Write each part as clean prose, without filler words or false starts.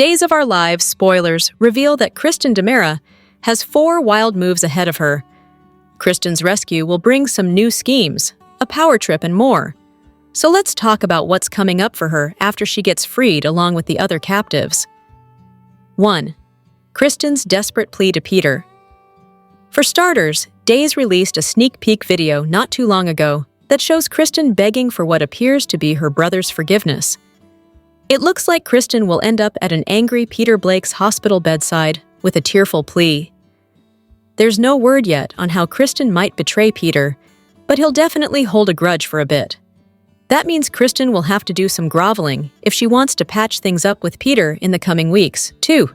Days of Our Lives spoilers reveal that Kristen DiMera has 4 wild moves ahead of her. Kristen's rescue will bring some new schemes, a power trip, and more. So let's talk about what's coming up for her after she gets freed along with the other captives. 1. Kristen's desperate plea to Peter. For starters, Days released a sneak peek video not too long ago that shows Kristen begging for what appears to be her brother's forgiveness. It looks like Kristen will end up at an angry Peter Blake's hospital bedside with a tearful plea. There's no word yet on how Kristen might betray Peter, but he'll definitely hold a grudge for a bit. That means Kristen will have to do some groveling if she wants to patch things up with Peter in the coming weeks. 2.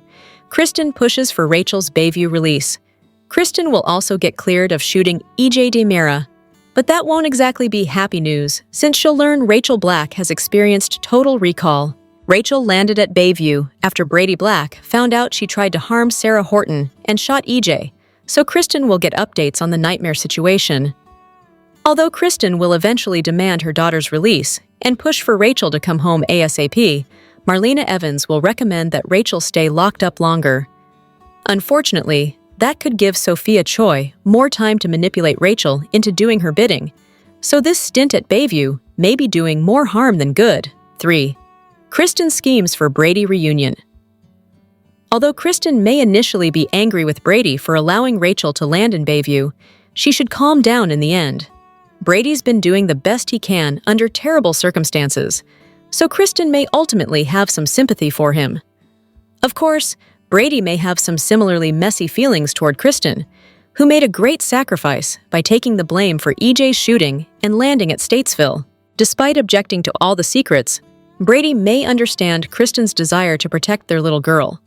Kristen pushes for Rachel's Bayview release. Kristen will also get cleared of shooting E.J. DiMera, but that won't exactly be happy news since she'll learn Rachel Black has experienced total recall. Rachel landed at Bayview after Brady Black found out she tried to harm Sarah Horton and shot E.J., so Kristen will get updates on the nightmare situation. Although Kristen will eventually demand her daughter's release and push for Rachel to come home ASAP, Marlena Evans will recommend that Rachel stay locked up longer. Unfortunately, that could give Sophia Choi more time to manipulate Rachel into doing her bidding, so this stint at Bayview may be doing more harm than good. 3. Kristen schemes for Brady reunion. Although Kristen may initially be angry with Brady for allowing Rachel to land in Bayview, she should calm down in the end. Brady's been doing the best he can under terrible circumstances, so Kristen may ultimately have some sympathy for him. Of course, Brady may have some similarly messy feelings toward Kristen, who made a great sacrifice by taking the blame for EJ's shooting and landing at Statesville. Despite objecting to all the secrets, Brady may understand Kristen's desire to protect their little girl.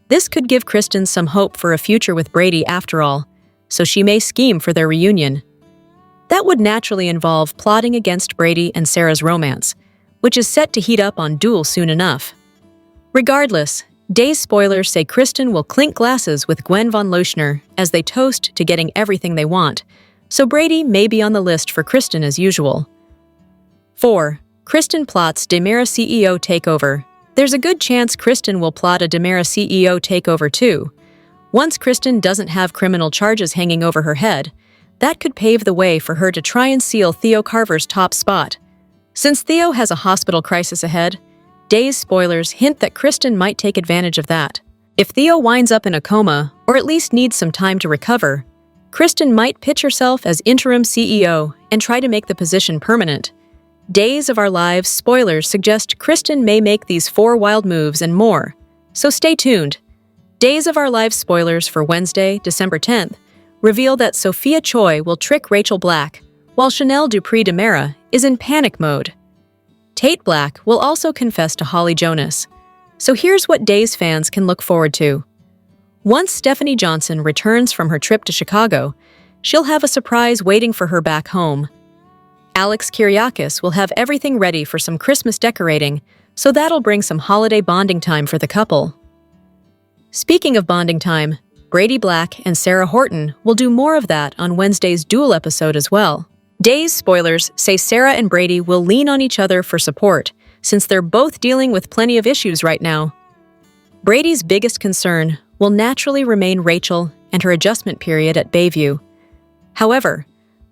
This could give Kristen some hope for a future with Brady after all, so she may scheme for their reunion. That would naturally involve plotting against Brady and Sarah's romance, which is set to heat up on Duel soon enough. Regardless, Days spoilers say Kristen will clink glasses with Gwen von Lochner as they toast to getting everything they want, so Brady may be on the list for Kristen as usual. 4. Kristen plots DiMera CEO takeover. There's a good chance Kristen will plot a DiMera CEO takeover too. Once Kristen doesn't have criminal charges hanging over her head, that could pave the way for her to try and seal Theo Carver's top spot. Since Theo has a hospital crisis ahead, Days spoilers hint that Kristen might take advantage of that. If Theo winds up in a coma, or at least needs some time to recover, Kristen might pitch herself as interim CEO and try to make the position permanent. Days of Our Lives spoilers suggest Kristen may make these 4 wild moves and more, so stay tuned. Days of Our Lives spoilers for Wednesday, December 10th, reveal that Sophia Choi will trick Rachel Black, while Chanel Dupree DiMera is in panic mode. Tate Black will also confess to Holly Jonas. So here's what Days fans can look forward to. Once Stephanie Johnson returns from her trip to Chicago, she'll have a surprise waiting for her back home. Alex Kyriakis will have everything ready for some Christmas decorating, so that'll bring some holiday bonding time for the couple. Speaking of bonding time, Brady Black and Sarah Horton will do more of that on Wednesday's Duel episode as well. Days spoilers say Sarah and Brady will lean on each other for support, since they're both dealing with plenty of issues right now. Brady's biggest concern will naturally remain Rachel and her adjustment period at Bayview. However,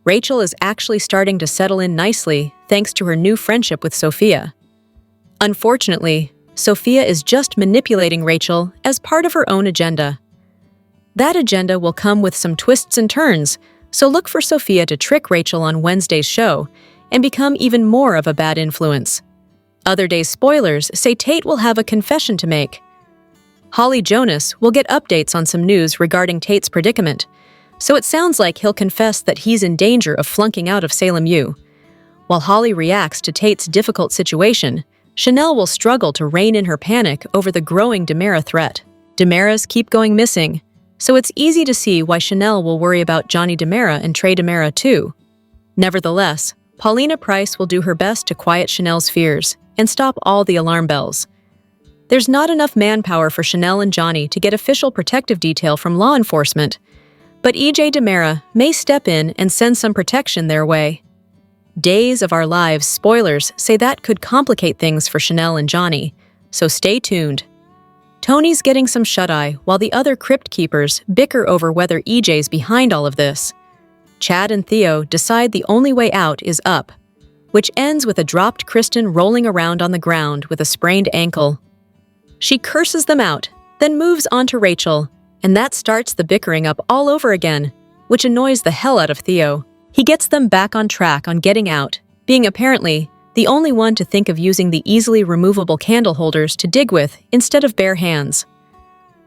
Rachel is actually starting to settle in nicely thanks to her new friendship with Sophia. Unfortunately, Sophia is just manipulating Rachel as part of her own agenda. That agenda will come with some twists and turns, so look for Sophia to trick Rachel on Wednesday's show and become even more of a bad influence. Other Days spoilers say Tate will have a confession to make. Holly Jonas will get updates on some news regarding Tate's predicament, so it sounds like he'll confess that he's in danger of flunking out of Salem U. While Holly reacts to Tate's difficult situation, Chanel will struggle to rein in her panic over the growing DiMera threat. DiMeras keep going missing, so it's easy to see why Chanel will worry about Johnny DiMera and Trey DiMera too. Nevertheless, Paulina Price will do her best to quiet Chanel's fears and stop all the alarm bells. There's not enough manpower for Chanel and Johnny to get official protective detail from law enforcement, but E.J. DiMera may step in and send some protection their way. Days of Our Lives spoilers say that could complicate things for Chanel and Johnny, so stay tuned. Tony's getting some shut-eye while the other crypt keepers bicker over whether EJ's behind all of this. Chad and Theo decide the only way out is up, which ends with a dropped Kristen rolling around on the ground with a sprained ankle. She curses them out, then moves on to Rachel, and that starts the bickering up all over again, which annoys the hell out of Theo. He gets them back on track on getting out, being apparently the only one to think of using the easily removable candle holders to dig with instead of bare hands.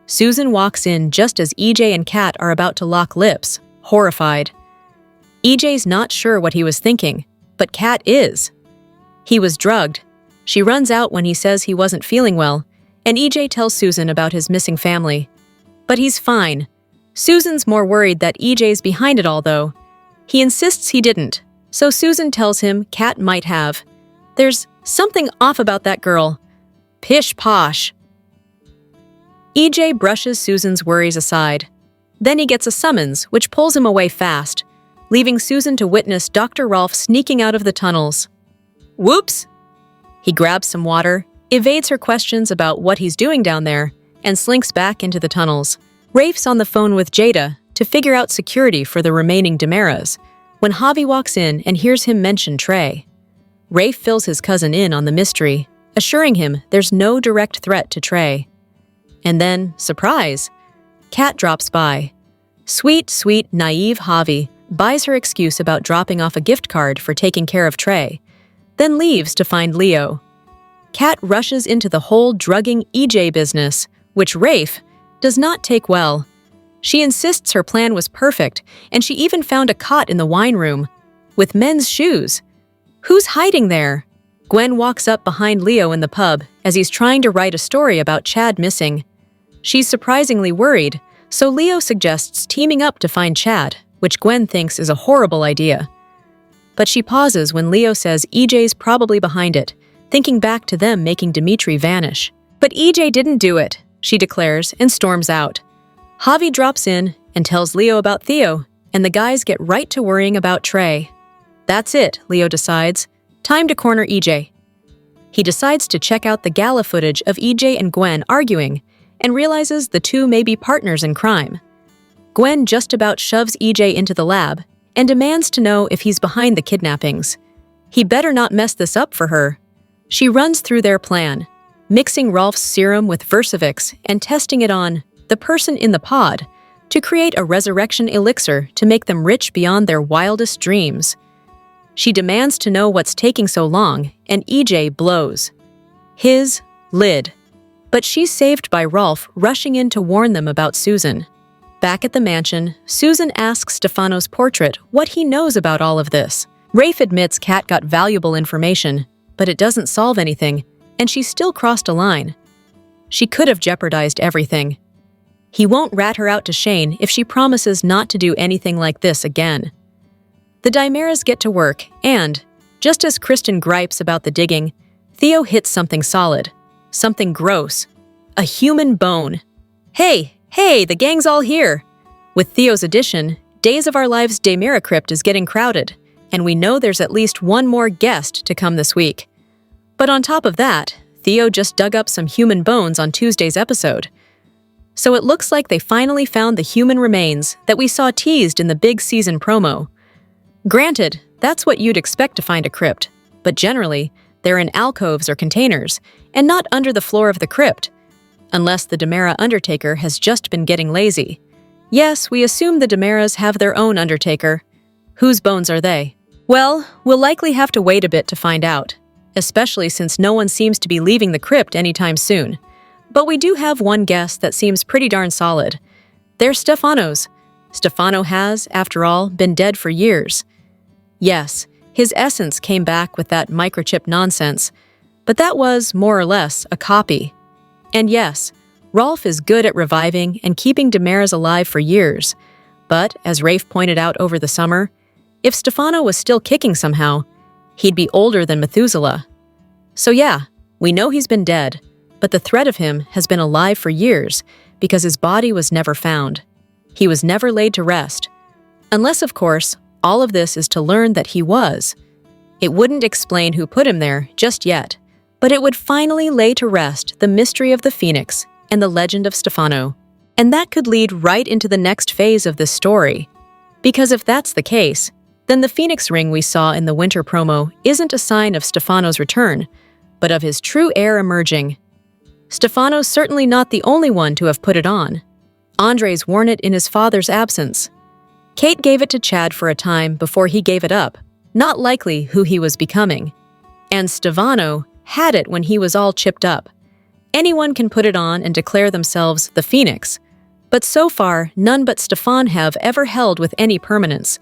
Susan walks in just as EJ and Kat are about to lock lips, horrified. EJ's not sure what he was thinking, but Kat is. He was drugged. She runs out when he says he wasn't feeling well, and EJ tells Susan about his missing family. But he's fine. Susan's more worried that EJ's behind it all, though. He insists he didn't, so Susan tells him Kat might have. There's something off about that girl. Pish posh. EJ brushes Susan's worries aside. Then he gets a summons, which pulls him away fast, leaving Susan to witness Dr. Rolfe sneaking out of the tunnels. Whoops! He grabs some water, evades her questions about what he's doing down there, and slinks back into the tunnels. Rafe's on the phone with Jada to figure out security for the remaining Damaras when Javi walks in and hears him mention Trey. Rafe fills his cousin in on the mystery, assuring him there's no direct threat to Trey. And then, surprise, Kat drops by. Sweet, naive Javi buys her excuse about dropping off a gift card for taking care of Trey, then leaves to find Leo. Kat rushes into the whole drugging EJ business, which Rafe does not take well. She insists her plan was perfect, and she even found a cot in the wine room, with men's shoes. Who's hiding there? Gwen walks up behind Leo in the pub as he's trying to write a story about Chad missing. She's surprisingly worried, so Leo suggests teaming up to find Chad, which Gwen thinks is a horrible idea. But she pauses when Leo says EJ's probably behind it, thinking back to them making Dimitri vanish. But EJ didn't do it, she declares, and storms out. Javi drops in and tells Leo about Theo, and the guys get right to worrying about Trey. That's it, Leo decides. Time to corner EJ. He decides to check out the gala footage of EJ and Gwen arguing, and realizes the two may be partners in crime. Gwen just about shoves EJ into the lab and demands to know if he's behind the kidnappings. He better not mess this up for her. She runs through their plan, mixing Rolfe's serum with Versavix and testing it on the person in the pod to create a resurrection elixir to make them rich beyond their wildest dreams. She demands to know what's taking so long, and EJ blows. His lid. But she's saved by Rolfe rushing in to warn them about Susan. Back at the mansion, Susan asks Stefano's portrait what he knows about all of this. Rafe admits Kat got valuable information, but it doesn't solve anything, and she still crossed a line. She could have jeopardized everything. He won't rat her out to Shane if she promises not to do anything like this again. The Dimeras get to work, and, just as Kristen gripes about the digging, Theo hits something solid. Something gross. A human bone. Hey, the gang's all here! With Theo's addition, Days of Our Lives Daimera Crypt is getting crowded, and we know there's at least one more guest to come this week. But on top of that, Theo just dug up some human bones on Tuesday's episode. So it looks like they finally found the human remains that we saw teased in the big season promo. Granted, that's what you'd expect to find a crypt, but generally, they're in alcoves or containers, and not under the floor of the crypt, unless the Damera Undertaker has just been getting lazy. Yes, we assume the Dameras have their own Undertaker. Whose bones are they? Well, we'll likely have to wait a bit to find out, especially since no one seems to be leaving the crypt anytime soon. But we do have one guess that seems pretty darn solid. They're Stefano's. Stefano has, after all, been dead for years. Yes, his essence came back with that microchip nonsense, but that was, more or less, a copy. And yes, Rolfe is good at reviving and keeping Dameras alive for years, but, as Rafe pointed out over the summer, if Stefano was still kicking somehow, he'd be older than Methuselah. So yeah, we know he's been dead, but the threat of him has been alive for years because his body was never found. He was never laid to rest. Unless, of course, all of this is to learn that he was. It wouldn't explain who put him there just yet, but it would finally lay to rest the mystery of the Phoenix and the legend of Stefano. And that could lead right into the next phase of this story. Because if that's the case, then the Phoenix ring we saw in the winter promo isn't a sign of Stefano's return, but of his true heir emerging. Stefano's certainly not the only one to have put it on. Andre's worn it in his father's absence. Kate gave it to Chad for a time before he gave it up, not likely who he was becoming. And Stefano had it when he was all chipped up. Anyone can put it on and declare themselves the Phoenix, but so far none but Stefan have ever held with any permanence.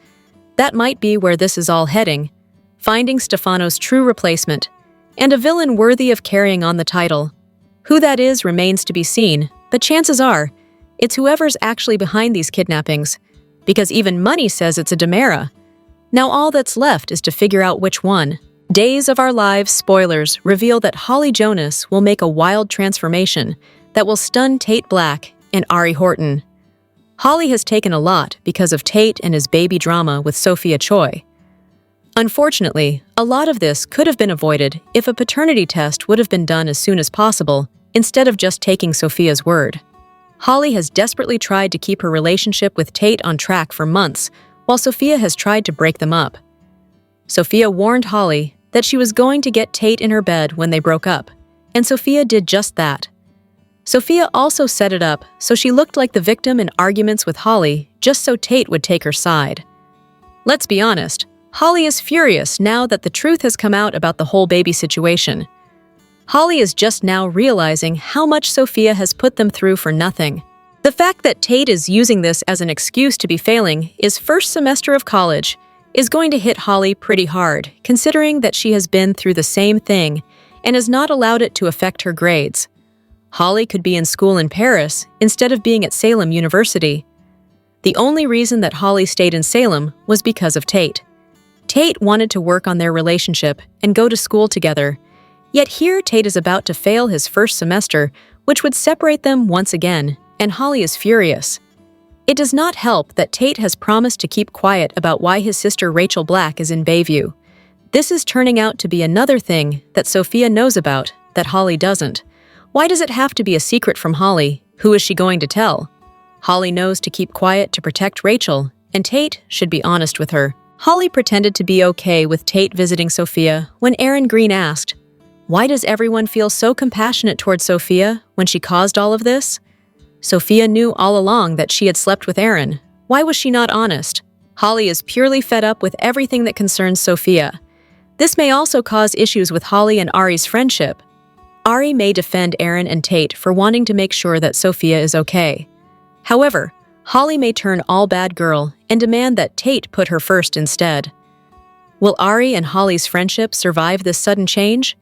That might be where this is all heading, finding Stefano's true replacement, and a villain worthy of carrying on the title. Who that is remains to be seen, but chances are, it's whoever's actually behind these kidnappings, because even money says it's a DiMera. Now all that's left is to figure out which one. Days of Our Lives spoilers reveal that Holly Jonas will make a wild transformation that will stun Tate Black and Ari Horton. Holly has taken a lot because of Tate and his baby drama with Sophia Choi. Unfortunately, a lot of this could have been avoided if a paternity test would have been done as soon as possible, instead of just taking Sophia's word. Holly has desperately tried to keep her relationship with Tate on track for months, while Sophia has tried to break them up. Sophia warned Holly that she was going to get Tate in her bed when they broke up, and Sophia did just that. Sophia also set it up so she looked like the victim in arguments with Holly just so Tate would take her side. Let's be honest, Holly is furious now that the truth has come out about the whole baby situation. Holly is just now realizing how much Sophia has put them through for nothing. The fact that Tate is using this as an excuse to be failing his first semester of college is going to hit Holly pretty hard, considering that she has been through the same thing and has not allowed it to affect her grades. Holly could be in school in Paris instead of being at Salem University. The only reason that Holly stayed in Salem was because of Tate. Tate wanted to work on their relationship and go to school together, yet here Tate is about to fail his first semester, which would separate them once again, and Holly is furious. It does not help that Tate has promised to keep quiet about why his sister Rachel Black is in Bayview. This is turning out to be another thing that Sophia knows about that Holly doesn't. Why does it have to be a secret from Holly? Who is she going to tell? Holly knows to keep quiet to protect Rachel, and Tate should be honest with her. Holly pretended to be okay with Tate visiting Sophia when Aaron Green asked, "Why does everyone feel so compassionate towards Sophia when she caused all of this?" Sophia knew all along that she had slept with Aaron. Why was she not honest? Holly is purely fed up with everything that concerns Sophia. This may also cause issues with Holly and Ari's friendship. Ari may defend Aaron and Tate for wanting to make sure that Sophia is okay. However, Holly may turn all bad girl and demand that Tate put her first instead. Will Ari and Holly's friendship survive this sudden change?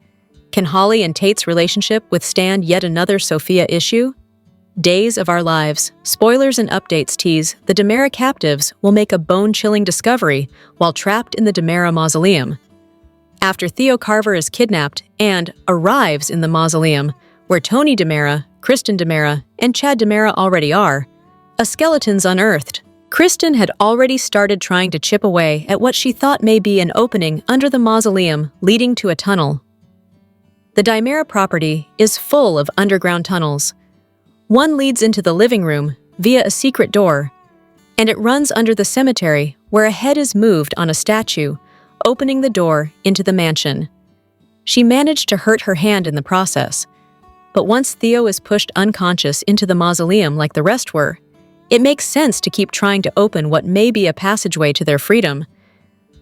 Can Holly and Tate's relationship withstand yet another Sophia issue? Days of Our Lives, spoilers and updates tease the DiMera captives will make a bone-chilling discovery while trapped in the DiMera mausoleum. After Theo Carver is kidnapped and arrives in the mausoleum, where Tony DiMera, Kristen DiMera, and Chad DiMera already are, a skeleton's unearthed. Kristen had already started trying to chip away at what she thought may be an opening under the mausoleum leading to a tunnel. The DiMera property is full of underground tunnels. One leads into the living room via a secret door, and it runs under the cemetery where a head is moved on a statue, opening the door into the mansion. She managed to hurt her hand in the process, but once Theo is pushed unconscious into the mausoleum like the rest were, it makes sense to keep trying to open what may be a passageway to their freedom.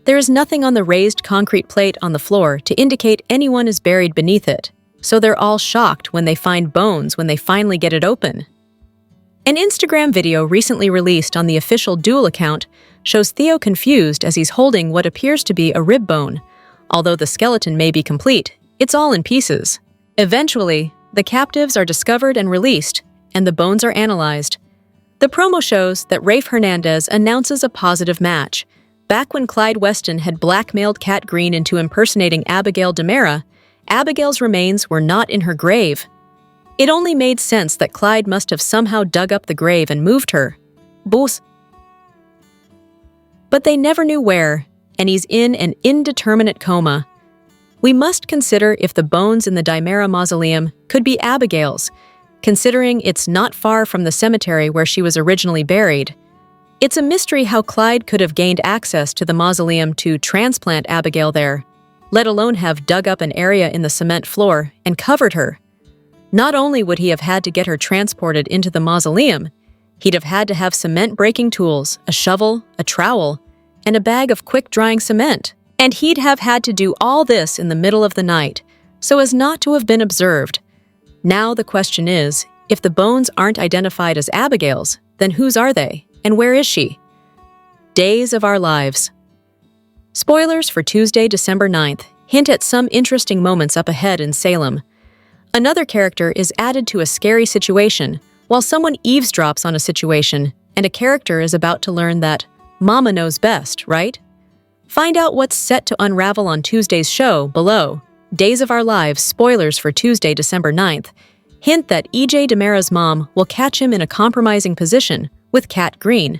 There is nothing on the raised concrete plate on the floor to indicate anyone is buried beneath it, so they're all shocked when they find bones when they finally get it open. An Instagram video recently released on the official Duel account shows Theo confused as he's holding what appears to be a rib bone. Although the skeleton may be complete, it's all in pieces. Eventually, the captives are discovered and released, and the bones are analyzed. The promo shows that Rafe Hernandez announces a positive match. Back when Clyde Weston had blackmailed Kat Green into impersonating Abigail DiMera, Abigail's remains were not in her grave. It only made sense that Clyde must have somehow dug up the grave and moved her. But they never knew where, and he's in an indeterminate coma. We must consider if the bones in the DiMera mausoleum could be Abigail's, considering it's not far from the cemetery where she was originally buried. It's a mystery how Clyde could have gained access to the mausoleum to transplant Abigail there, let alone have dug up an area in the cement floor and covered her. Not only would he have had to get her transported into the mausoleum, he'd have had to have cement-breaking tools, a shovel, a trowel, and a bag of quick-drying cement. And he'd have had to do all this in the middle of the night, so as not to have been observed. Now the question is, if the bones aren't identified as Abigail's, then whose are they, and where is she? Days of Our Lives. Spoilers for Tuesday, December 9th hint at some interesting moments up ahead in Salem. Another character is added to a scary situation, while someone eavesdrops on a situation, and a character is about to learn that Mama knows best, right? Find out what's set to unravel on Tuesday's show below. Days of Our Lives spoilers for Tuesday, December 9th hint that E.J. DiMera's mom will catch him in a compromising position with Kat Green.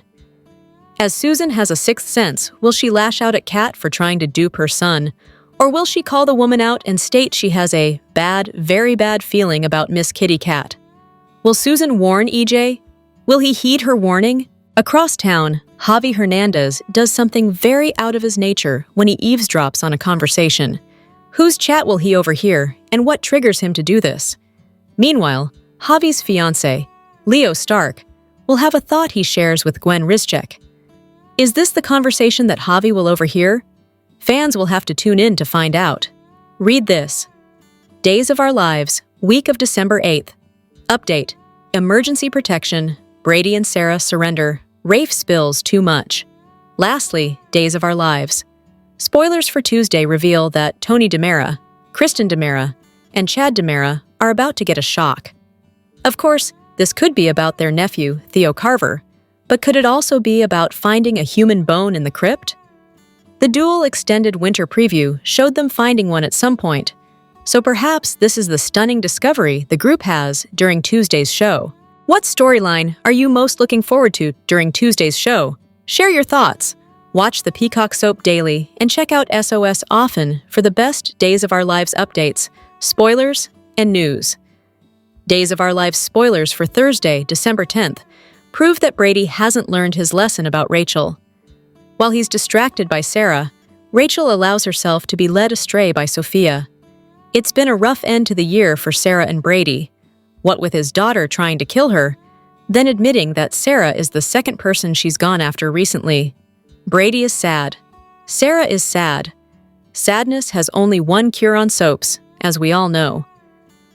As Susan has a sixth sense, will she lash out at Kat for trying to dupe her son? Or will she call the woman out and state she has a bad, very bad feeling about Miss Kitty Cat? Will Susan warn EJ? Will he heed her warning? Across town, Javi Hernandez does something very out of his nature when he eavesdrops on a conversation. Whose chat will he overhear, and what triggers him to do this? Meanwhile, Javi's fiancé, Leo Stark, will have a thought he shares with Gwen Rizchek. Is this the conversation that Javi will overhear? Fans will have to tune in to find out. Read this. Days of Our Lives, week of December 8th. Update. Emergency protection. Brady and Sarah surrender. Rafe spills too much. Lastly, Days of Our Lives. Spoilers for Tuesday reveal that Tony DiMera, Kristen DiMera, and Chad DiMera are about to get a shock. Of course, this could be about their nephew, Theo Carver, but could it also be about finding a human bone in the crypt? The Duel extended winter preview showed them finding one at some point, so perhaps this is the stunning discovery the group has during Tuesday's show. What storyline are you most looking forward to during Tuesday's show? Share your thoughts. Watch the Peacock soap daily and check out SOS often for the best Days of Our Lives updates, spoilers, and news. Days of Our Lives spoilers for Thursday, December 10th, prove that Brady hasn't learned his lesson about Rachel. While he's distracted by Sarah, Rachel allows herself to be led astray by Sophia. It's been a rough end to the year for Sarah and Brady, what with his daughter trying to kill her, then admitting that Sarah is the second person she's gone after recently. Brady is sad. Sarah is sad. Sadness has only one cure on soaps, as we all know.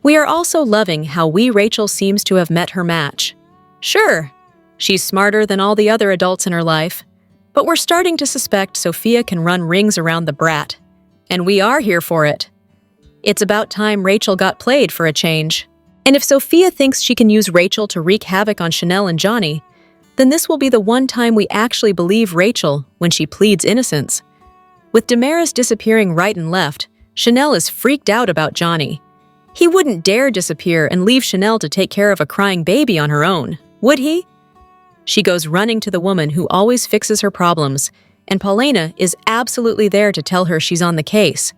We are also loving how Rachel seems to have met her match. Sure, she's smarter than all the other adults in her life, but we're starting to suspect Sophia can run rings around the brat, and we are here for it. It's about time Rachel got played for a change. And if Sophia thinks she can use Rachel to wreak havoc on Chanel and Johnny, then this will be the one time we actually believe Rachel when she pleads innocence. With DiMera's disappearing right and left, Chanel is freaked out about Johnny. He wouldn't dare disappear and leave Chanel to take care of a crying baby on her own, would he? She goes running to the woman who always fixes her problems, and Paulina is absolutely there to tell her she's on the case.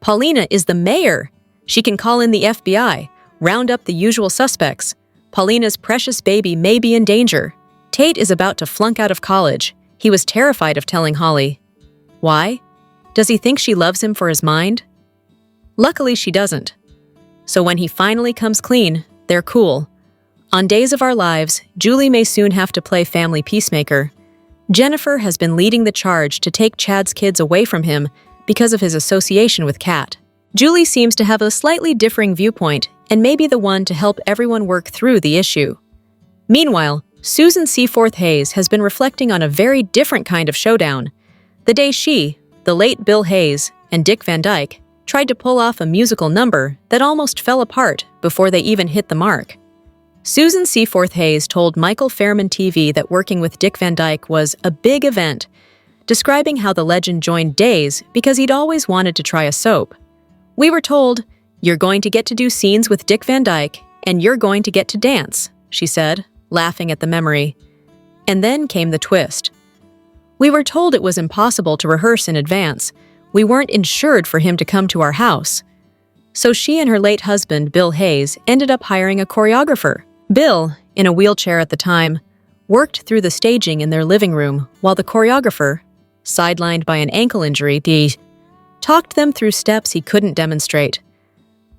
Paulina is the mayor. She can call in the FBI, round up the usual suspects. Paulina's precious baby may be in danger. Tate is about to flunk out of college. He was terrified of telling Holly. Why? Does he think she loves him for his mind? Luckily, she doesn't. So when he finally comes clean, they're cool. On Days of Our Lives, Julie may soon have to play family peacemaker. Jennifer has been leading the charge to take Chad's kids away from him because of his association with Kat. Julie seems to have a slightly differing viewpoint and may be the one to help everyone work through the issue. Meanwhile, Susan Seaforth Hayes has been reflecting on a very different kind of showdown. The day she, the late Bill Hayes, and Dick Van Dyke tried to pull off a musical number that almost fell apart before they even hit the mark. Susan Seaforth Hayes told Michael Fairman TV that working with Dick Van Dyke was a big event, describing how the legend joined Days because he'd always wanted to try a soap. We were told, "You're going to get to do scenes with Dick Van Dyke, and you're going to get to dance," she said, laughing at the memory. And then came the twist. We were told it was impossible to rehearse in advance. We weren't insured for him to come to our house. So she and her late husband, Bill Hayes, ended up hiring a choreographer. Bill, in a wheelchair at the time, worked through the staging in their living room while the choreographer, sidelined by an ankle injury, talked them through steps he couldn't demonstrate.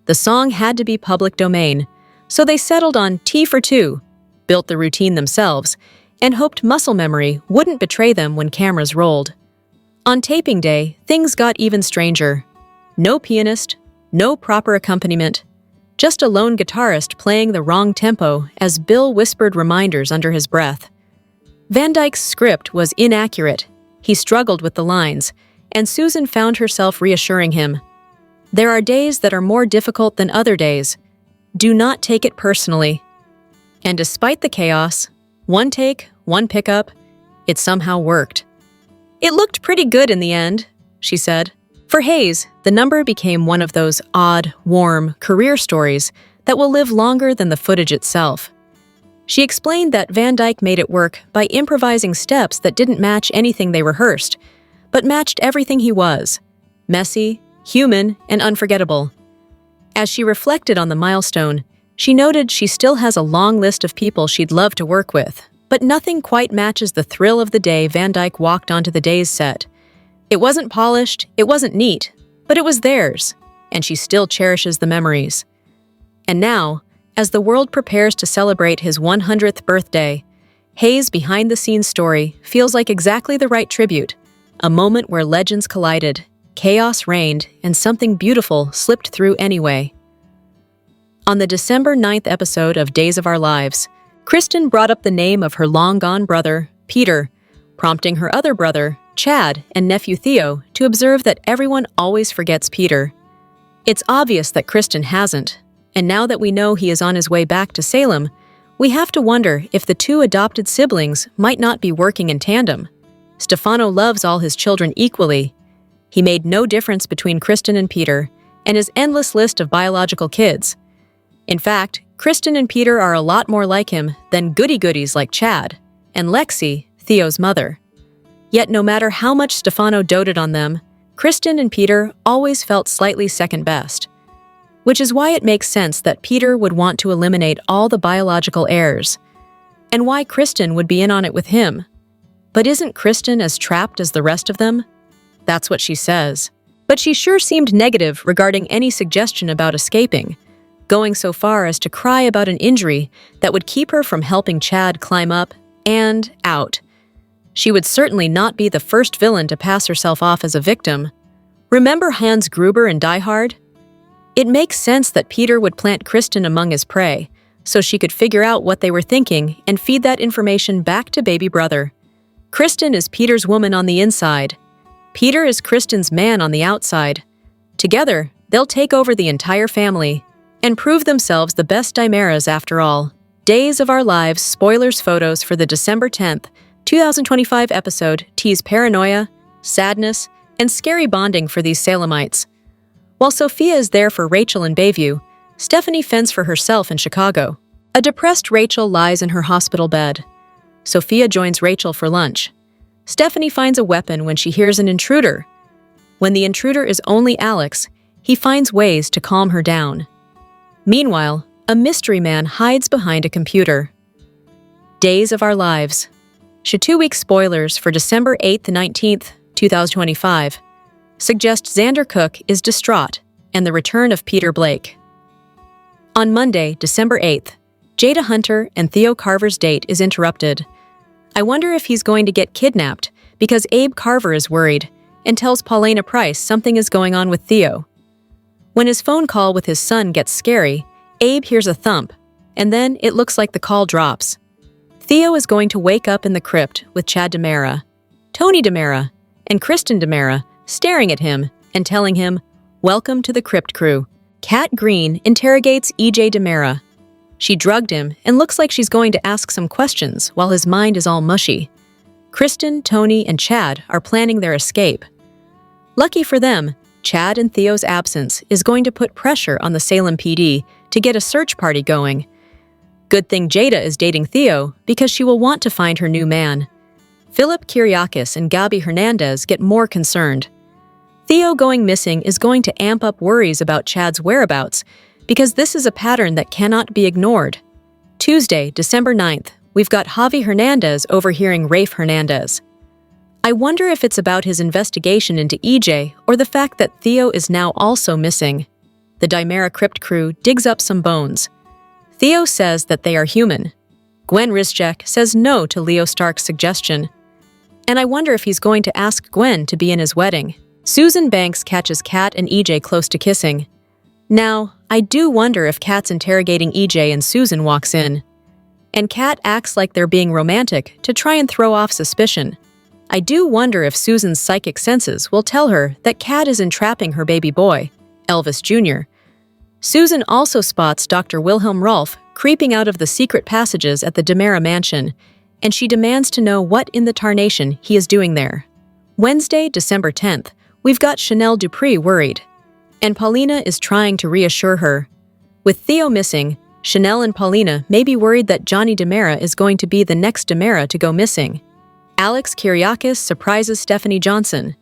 The song had to be public domain, so they settled on T for 2, built the routine themselves, and hoped muscle memory wouldn't betray them when cameras rolled. On taping day, things got even stranger. No pianist, no proper accompaniment, just a lone guitarist playing the wrong tempo as Bill whispered reminders under his breath. Van Dyke's script was inaccurate. He struggled with the lines, and Susan found herself reassuring him. There are days that are more difficult than other days. Do not take it personally. And despite the chaos, one take, one pickup, it somehow worked. It looked pretty good in the end, she said. For Hayes, the number became one of those odd, warm career stories that will live longer than the footage itself. She explained that Van Dyke made it work by improvising steps that didn't match anything they rehearsed, but matched everything he was: messy, human, and unforgettable. As she reflected on the milestone, she noted she still has a long list of people she'd love to work with, but nothing quite matches the thrill of the day Van Dyke walked onto the day's set. It wasn't polished, it wasn't neat, but it was theirs, and she still cherishes the memories. And now, as the world prepares to celebrate his 100th birthday, Hayes' behind-the-scenes story feels like exactly the right tribute, a moment where legends collided, chaos reigned, and something beautiful slipped through anyway. On the December 9th episode of Days of Our Lives, Kristen brought up the name of her long-gone brother, Peter, prompting her other brother, Chad, and nephew Theo to observe that everyone always forgets Peter. It's obvious that Kristen hasn't, and now that we know he is on his way back to Salem, we have to wonder if the two adopted siblings might not be working in tandem. Stefano loves all his children equally. He made no difference between Kristen and Peter, and his endless list of biological kids. In fact, Kristen and Peter are a lot more like him than goody-goodies like Chad, and Lexi, Theo's mother. Yet no matter how much Stefano doted on them, Kristen and Peter always felt slightly second best. Which is why it makes sense that Peter would want to eliminate all the biological heirs, and why Kristen would be in on it with him. But isn't Kristen as trapped as the rest of them? That's what she says. But she sure seemed negative regarding any suggestion about escaping, going so far as to cry about an injury that would keep her from helping Chad climb up and out. She would certainly not be the first villain to pass herself off as a victim. Remember Hans Gruber in Die Hard? It makes sense that Peter would plant Kristen among his prey, so she could figure out what they were thinking and feed that information back to baby brother. Kristen is Peter's woman on the inside. Peter is Kristen's man on the outside. Together, they'll take over the entire family and prove themselves the best Dimeras after all. Days of Our Lives spoilers photos for the December 10th, 2025 episode tease paranoia, sadness, and scary bonding for these Salemites. While Sophia is there for Rachel in Bayview, Stephanie fends for herself in Chicago. A depressed Rachel lies in her hospital bed. Sophia joins Rachel for lunch. Stephanie finds a weapon when she hears an intruder. When the intruder is only Alex, he finds ways to calm her down. Meanwhile, a mystery man hides behind a computer. Days of Our Lives. 2-week spoilers for December 8th to 19th, 2025. Suggest Xander Cook is distraught and the return of Peter Blake. On Monday, December 8th, Jada Hunter and Theo Carver's date is interrupted. I wonder if he's going to get kidnapped because Abe Carver is worried and tells Paulina Price something is going on with Theo. When his phone call with his son gets scary, Abe hears a thump, and then it looks like the call drops. Theo is going to wake up in the crypt with Chad DiMera, Tony DiMera, and Kristen DiMera staring at him and telling him, "Welcome to the Crypt Crew." Kat Green interrogates E.J. DiMera. She drugged him and looks like she's going to ask some questions while his mind is all mushy. Kristen, Tony, and Chad are planning their escape. Lucky for them, Chad and Theo's absence is going to put pressure on the Salem PD to get a search party going. Good thing Jada is dating Theo because she will want to find her new man. Philip Kyriakis and Gabi Hernandez get more concerned. Theo going missing is going to amp up worries about Chad's whereabouts because this is a pattern that cannot be ignored. Tuesday, December 9th, we've got Javi Hernandez overhearing Rafe Hernandez. I wonder if it's about his investigation into EJ or the fact that Theo is now also missing. The Dimera Crypt crew digs up some bones. Theo says that they are human. Gwen Rizjek says no to Leo Stark's suggestion. And I wonder if he's going to ask Gwen to be in his wedding. Susan Banks catches Kat and EJ close to kissing. Now, I do wonder if Kat's interrogating EJ and Susan walks in. And Kat acts like they're being romantic to try and throw off suspicion. I do wonder if Susan's psychic senses will tell her that Kat is entrapping her baby boy, Elvis Jr. Susan also spots Dr. Wilhelm Rolfe creeping out of the secret passages at the Dimera mansion, and she demands to know what in the tarnation he is doing there. Wednesday, December 10th, we've got Chanel Dupree worried, and Paulina is trying to reassure her. With Theo missing, Chanel and Paulina may be worried that Johnny Dimera is going to be the next Dimera to go missing. Alex Kyriakis surprises Stephanie Johnson.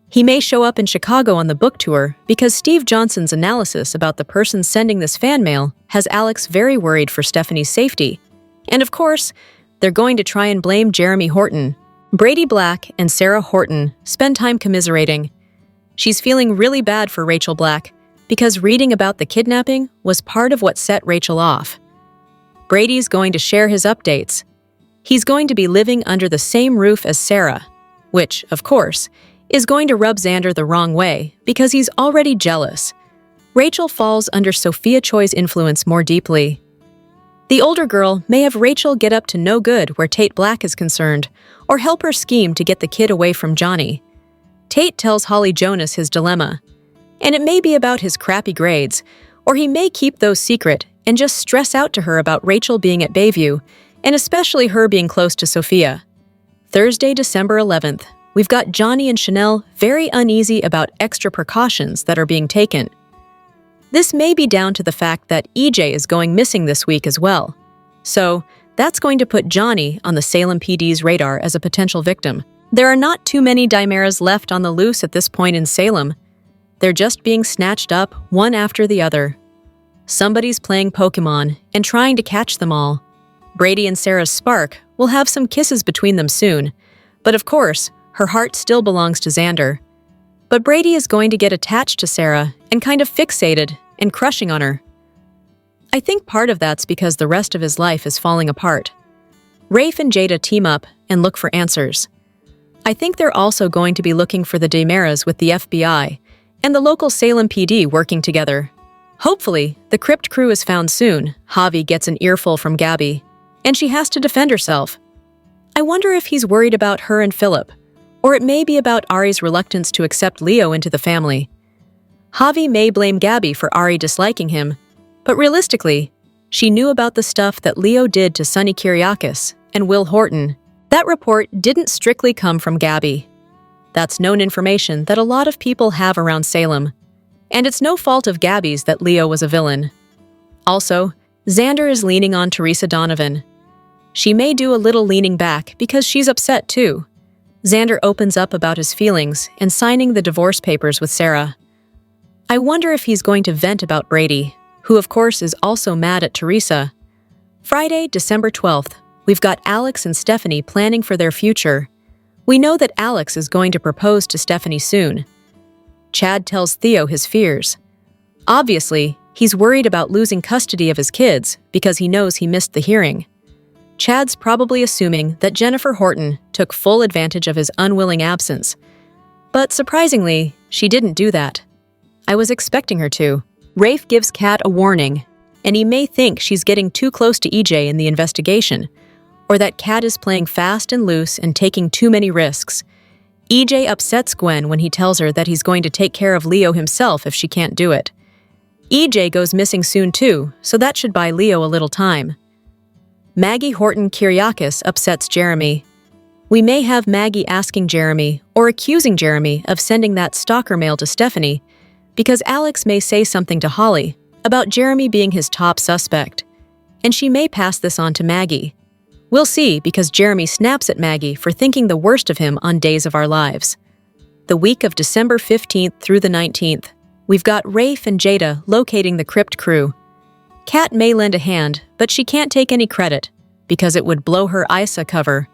He may show up in Chicago on the book tour because Steve Johnson's analysis about the person sending this fan mail has Alex very worried for Stephanie's safety. And of course, they're going to try and blame Jeremy Horton. Brady Black and Sarah Horton spend time commiserating. She's feeling really bad for Rachel Black because reading about the kidnapping was part of what set Rachel off. Brady's going to share his updates. He's going to be living under the same roof as Sarah, which, of course, is going to rub Xander the wrong way because he's already jealous. Rachel falls under Sophia Choi's influence more deeply. The older girl may have Rachel get up to no good where Tate Black is concerned, or help her scheme to get the kid away from Johnny. Tate tells Holly Jonas his dilemma, and it may be about his crappy grades, or he may keep those secret and just stress out to her about Rachel being at Bayview, and especially her being close to Sophia. Thursday, December 11th, we've got Johnny and Chanel very uneasy about extra precautions that are being taken. This may be down to the fact that EJ is going missing this week as well. So, that's going to put Johnny on the Salem PD's radar as a potential victim. There are not too many Dimeras left on the loose at this point in Salem. They're just being snatched up one after the other. Somebody's playing Pokemon and trying to catch them all. Brady and Sarah's spark will have some kisses between them soon, but of course, her heart still belongs to Xander. But Brady is going to get attached to Sarah and kind of fixated and crushing on her. I think part of that's because the rest of his life is falling apart. Rafe and Jada team up and look for answers. I think they're also going to be looking for the Dimeras with the FBI and the local Salem PD working together. Hopefully, the crypt crew is found soon. Javi gets an earful from Gabby, and she has to defend herself. I wonder if he's worried about her and Philip, or it may be about Ari's reluctance to accept Leo into the family. Javi may blame Gabby for Ari disliking him, but realistically, she knew about the stuff that Leo did to Sonny Kyriakis and Will Horton. That report didn't strictly come from Gabby. That's known information that a lot of people have around Salem, and it's no fault of Gabby's that Leo was a villain. Also, Xander is leaning on Teresa Donovan. She may do a little leaning back because she's upset too. Xander opens up about his feelings and signing the divorce papers with Sarah. I wonder if he's going to vent about Brady, who of course is also mad at Teresa. Friday, December 12th, we've got Alex and Stephanie planning for their future. We know that Alex is going to propose to Stephanie soon. Chad tells Theo his fears. Obviously, he's worried about losing custody of his kids because he knows he missed the hearing. Chad's probably assuming that Jennifer Horton took full advantage of his unwilling absence. But surprisingly, she didn't do that. I was expecting her to. Rafe gives Kat a warning, and he may think she's getting too close to EJ in the investigation, or that Kat is playing fast and loose and taking too many risks. EJ upsets Gwen when he tells her that he's going to take care of Leo himself if she can't do it. EJ goes missing soon too, so that should buy Leo a little time. Maggie Horton Kyriakis upsets Jeremy. We may have Maggie asking Jeremy or accusing Jeremy of sending that stalker mail to Stephanie because Alex may say something to Holly about Jeremy being his top suspect, and she may pass this on to Maggie. We'll see because Jeremy snaps at Maggie for thinking the worst of him on Days of Our Lives. the week of December 15th through the 19th, we've got Rafe and Jada locating the crypt crew. Kat may lend a hand, but she can't take any credit, because it would blow her ISA cover.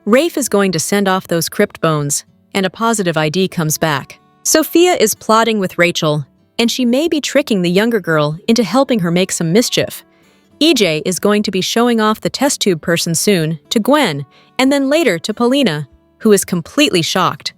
Rafe is going to send off those crypt bones, and a positive ID comes back. Sophia is plotting with Rachel, and she may be tricking the younger girl into helping her make some mischief. EJ is going to be showing off the test tube person soon to Gwen, and then later to Paulina, who is completely shocked.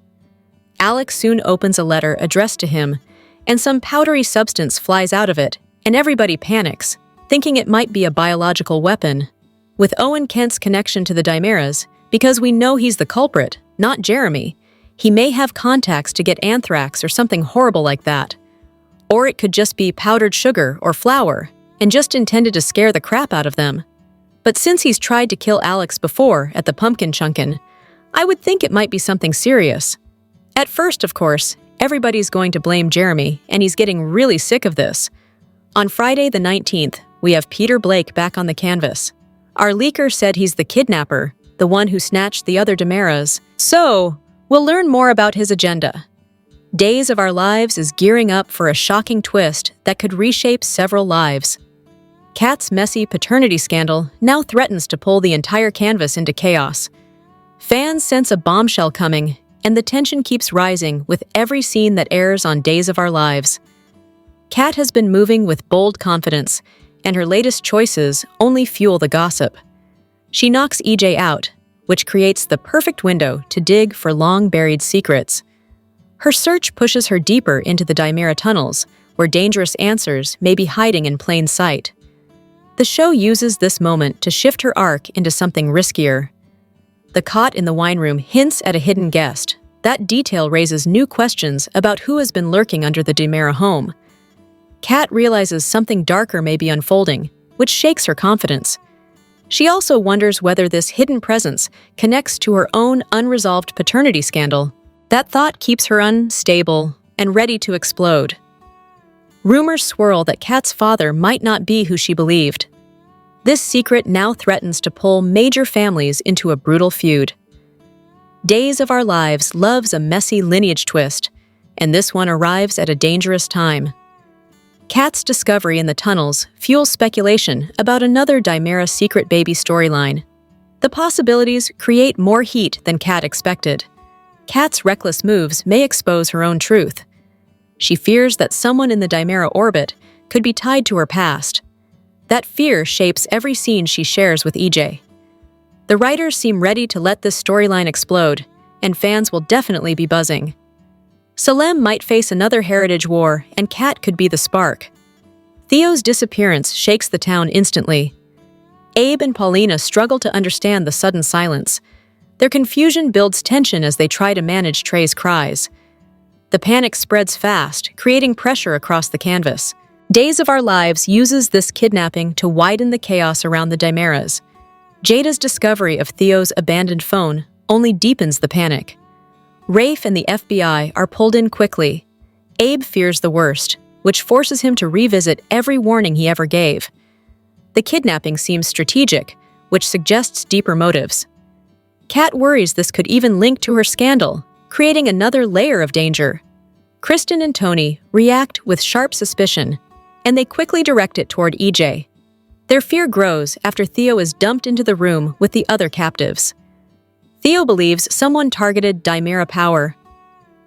Alex soon opens a letter addressed to him, and some powdery substance flies out of it, and everybody panics, thinking it might be a biological weapon. With Owen Kent's connection to the Dimeras, because we know he's the culprit, not Jeremy, he may have contacts to get anthrax or something horrible like that. Or it could just be powdered sugar or flour, and just intended to scare the crap out of them. But since he's tried to kill Alex before at the Pumpkin Chunkin', I would think it might be something serious. At first, of course, everybody's going to blame Jeremy, and he's getting really sick of this. On Friday the 19th, we have Peter Blake back on the canvas. Our leaker said he's the kidnapper, the one who snatched the other Dimeras. So, we'll learn more about his agenda. Days of Our Lives is gearing up for a shocking twist that could reshape several lives. Kat's messy paternity scandal now threatens to pull the entire canvas into chaos. Fans sense a bombshell coming, and the tension keeps rising with every scene that airs on Days of Our Lives. Kat has been moving with bold confidence, and her latest choices only fuel the gossip. She knocks EJ out, which creates the perfect window to dig for long-buried secrets. Her search pushes her deeper into the Dimera tunnels, where dangerous answers may be hiding in plain sight. The show uses this moment to shift her arc into something riskier. The cot in the wine room hints at a hidden guest. That detail raises new questions about who has been lurking under the Dimera home. Kat realizes something darker may be unfolding, which shakes her confidence. She also wonders whether this hidden presence connects to her own unresolved paternity scandal. That thought keeps her unstable and ready to explode. Rumors swirl that Kat's father might not be who she believed. This secret now threatens to pull major families into a brutal feud. Days of Our Lives loves a messy lineage twist, and this one arrives at a dangerous time. Kat's discovery in the tunnels fuels speculation about another Dimera secret baby storyline. The possibilities create more heat than Kat expected. Kat's reckless moves may expose her own truth. She fears that someone in the Dimera orbit could be tied to her past. That fear shapes every scene she shares with EJ. The writers seem ready to let this storyline explode, and fans will definitely be buzzing. Salem might face another heritage war, and Kat could be the spark. Theo's disappearance shakes the town instantly. Abe and Paulina struggle to understand the sudden silence. Their confusion builds tension as they try to manage Trey's cries. The panic spreads fast, creating pressure across the canvas. Days of Our Lives uses this kidnapping to widen the chaos around the Dimeras. Jada's discovery of Theo's abandoned phone only deepens the panic. Rafe and the FBI are pulled in quickly. Abe fears the worst, which forces him to revisit every warning he ever gave. The kidnapping seems strategic, which suggests deeper motives. Kat worries this could even link to her scandal, creating another layer of danger. Kristen and Tony react with sharp suspicion, and they quickly direct it toward EJ. Their fear grows after Theo is dumped into the room with the other captives. Theo believes someone targeted Dimera power.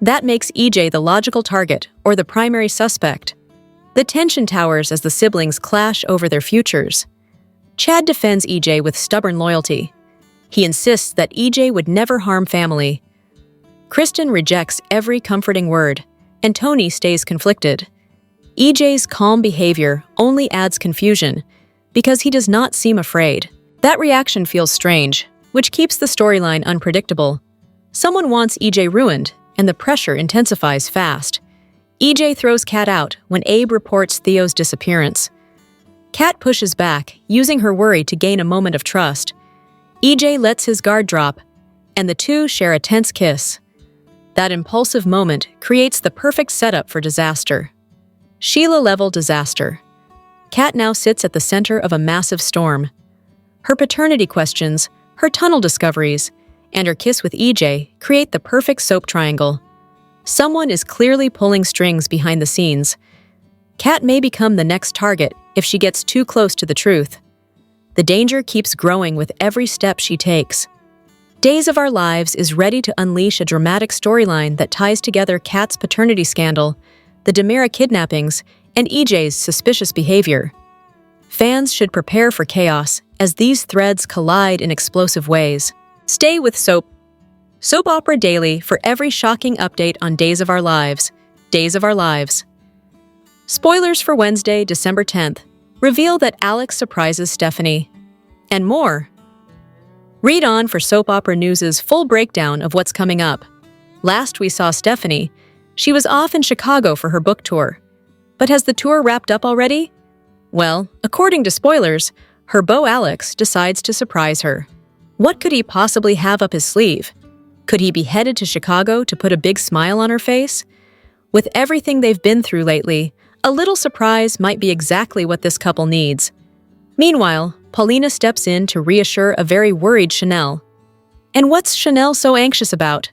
That makes EJ the logical target, or the primary suspect. The tension towers as the siblings clash over their futures. Chad defends EJ with stubborn loyalty. He insists that EJ would never harm family. Kristen rejects every comforting word, and Tony stays conflicted. EJ's calm behavior only adds confusion because he does not seem afraid. That reaction feels strange, which keeps the storyline unpredictable. Someone wants EJ ruined, and the pressure intensifies fast. EJ throws Kat out when Abe reports Theo's disappearance. Kat pushes back, using her worry to gain a moment of trust. EJ lets his guard drop, and the two share a tense kiss. That impulsive moment creates the perfect setup for disaster. Sheila-level disaster. Kat now sits at the center of a massive storm. Her paternity questions, her tunnel discoveries, and her kiss with EJ create the perfect soap triangle. Someone is clearly pulling strings behind the scenes. Kat may become the next target if she gets too close to the truth. The danger keeps growing with every step she takes. Days of Our Lives is ready to unleash a dramatic storyline that ties together Kat's paternity scandal, the DiMera kidnappings, and EJ's suspicious behavior. Fans should prepare for chaos as these threads collide in explosive ways. Stay with Soap Opera Daily for every shocking update on Days of Our Lives. Days of Our Lives. Spoilers for Wednesday, December 10th. Reveal that Alex surprises Stephanie. And more. Read on for Soap Opera News' full breakdown of what's coming up. Last we saw Stephanie, she was off in Chicago for her book tour. But has the tour wrapped up already? Well, according to spoilers, her beau Alex decides to surprise her. What could he possibly have up his sleeve? Could he be headed to Chicago to put a big smile on her face? With everything they've been through lately, a little surprise might be exactly what this couple needs. Meanwhile, Paulina steps in to reassure a very worried Chanel. And what's Chanel so anxious about?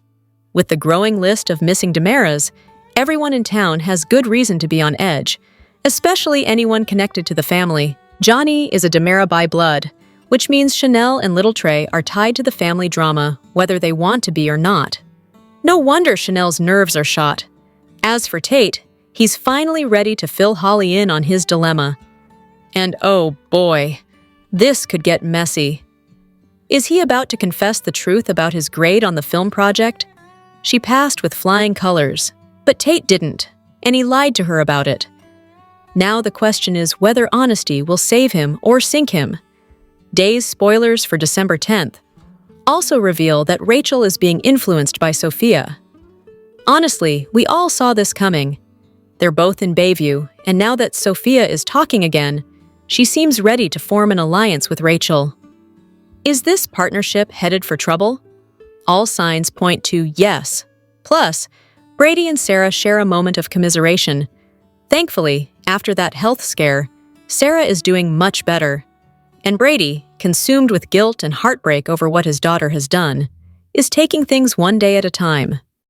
With the growing list of missing DiMeras, everyone in town has good reason to be on edge, especially anyone connected to the family. Johnny is a DiMera by blood, which means Chanel and Little Trey are tied to the family drama, whether they want to be or not. No wonder Chanel's nerves are shot. As for Tate, he's finally ready to fill Holly in on his dilemma. And oh boy, this could get messy. Is he about to confess the truth about his grade on the film project? She passed with flying colors, but Tate didn't, and he lied to her about it. Now the question is whether honesty will save him or sink him. Days spoilers for December 10th also reveal that Rachel is being influenced by Sophia. Honestly, we all saw this coming. They're both in Bayview, and now that Sophia is talking again, she seems ready to form an alliance with Rachel. Is this partnership headed for trouble? All signs point to yes. Plus, Brady and Sarah share a moment of commiseration. Thankfully, after that health scare, Sarah is doing much better. And Brady, consumed with guilt and heartbreak over what his daughter has done, is taking things one day at a time.